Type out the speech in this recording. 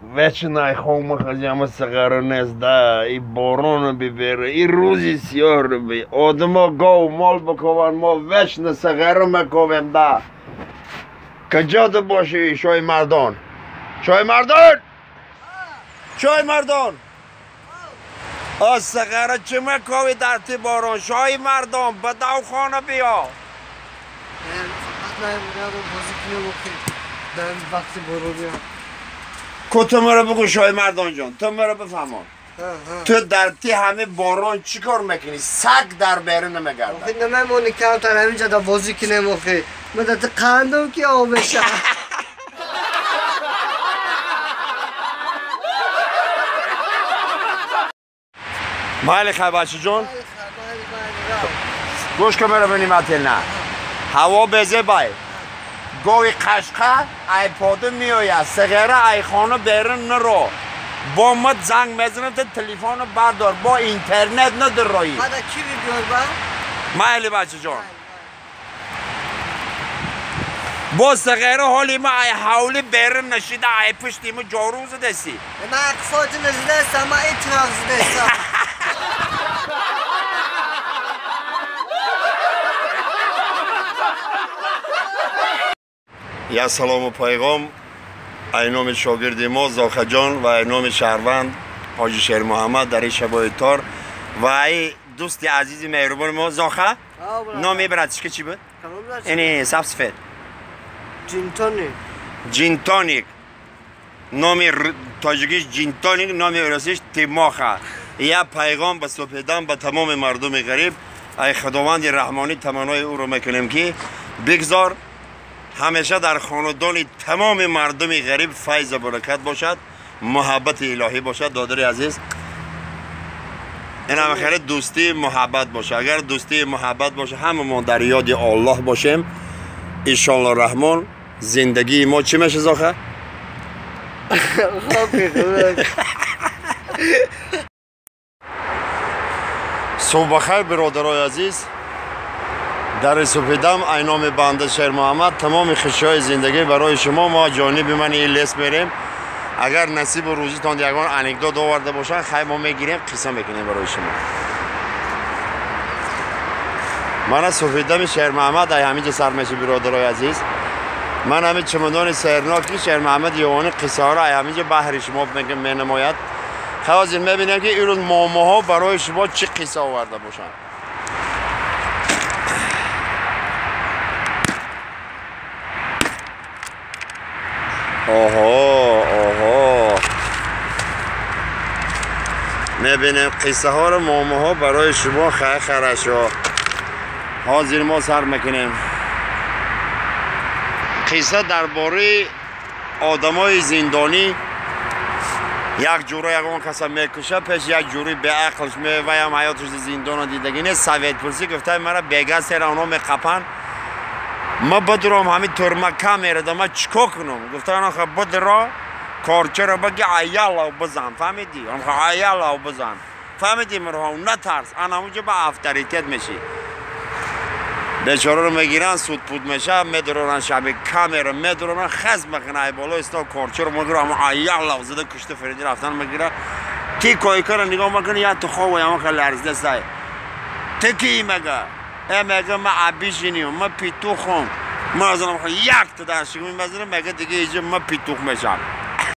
Вечная хома хазяма сагара незда, и борона бибера, и рузи сьор би. Одма гов мол бакован мо вечна сагара маковем да. Каджада боши шой мардон. Шой мардон! Шой мардон! از سگره چه مکوی در تی بارون شای مردم به دو خانه بیا فقط نمیدونم بازی کنه بکنی دارم وقتی برو بیا که تو مرا بگو شای مردم جان تو مرا بفهمان تو در تی همه بارون چی کار میکنی؟ سگ در بیرون نمیگرده آخی نمیمونی کمتر همینجا دا بازی کنه مخی من دا تی قندم که آبشه مالی خیلی بچه جون گوش که مرا بینیم اتل نه هوا بزه بای گوی قشقه ای پاده میوید سگره ای خانه بیرون نرو با مت زنگ میزنم تو تلفن بردار با اینترنت ندر رایی بعد کی بیار با؟ مالی بچه جون با سگره حالی ما ای حولی بیرون نشیده ای پشتی ما جاروز دستی من اکفاج نزده هستم من اتراف زده هستم یا سلام و پیغام اینام شاگرد ما زاخه جان و اینام شهروند حاجی شیر محمد در این شبای تار و ای دوست عزیز مهربان ما زاخه نامی براتش که چی بود؟ اینی سبز سفید جینتونیک جینتونیک نامی تاجیکیش جینتونیک نامی اراسیش تیماخه یا پیغام به سپیدن به تمام مردم غریب ای خداوند رحمانی تمنای او رو میکنیم که بگذار همیشه در خاندان تمام مردم غریب فیض و برکت باشد محبت الهی باشد دادر عزیز این همه خیلی دوستی محبت باشه اگر دوستی محبت باشه همه ما در یاد الله باشیم انشاءالله رحمان زندگی ما چی میشه زاخه؟ صبح بخیر برادرای عزیز در سپیدم اینام بنده شیر محمد تمام خوشی‌های زندگی برای شما ما جانب من این لیست میریم اگر نصیب و روزیتان یگان انکدوت آورده باشن خیلی ما میگیریم قصه میکنیم برای شما من سپیدم شیر محمد همینجا سر میشه برادرای عزیز من همین چمدان سیرناکی شیر محمد یوانی قصه ها را همینجا بحر شما می نماید خوازین میبینیم که این روز ماماها برای شما چه قصه آورده باشن آها میبینیم قصه ها رو ماماها برای شما خیلی خرش ها حاضر ما سر میکنیم قصه درباره آدمای زندانی یک جوره یکان کسا میکشه پیش یک جوری به عقلش میویم حیاتش زندان دیدگی نیست سوید پرسی گفته مرا بیگه سر اونا میقپن ما بدرام همین ترمکه میرده ما چکو کنم گفته انا خب بدرا کارچه رو بگی ایالا و بزن فهمیدی؟ انا خب ایالا و بزن فهمیدی مرها نترس انا اونجا به افتریتیت میشی بیچاره رو میگیرن سود پود میشه میدرونن شبیه کامera میدرونن خز میکنه ای بالا استا کارچه رو میگیره اما ایالا و زده کشته فریدی رفتن میگیره تی کویکه رو نگاه میکنه یا تو خواه و یا خیلی لرزده سای تی کی مگه میگه ما عبیشینیم ما پیتوخم ما از اونم یک تا در شکمی بزنیم میگه دیگه اینجا ما پیتوخ میشم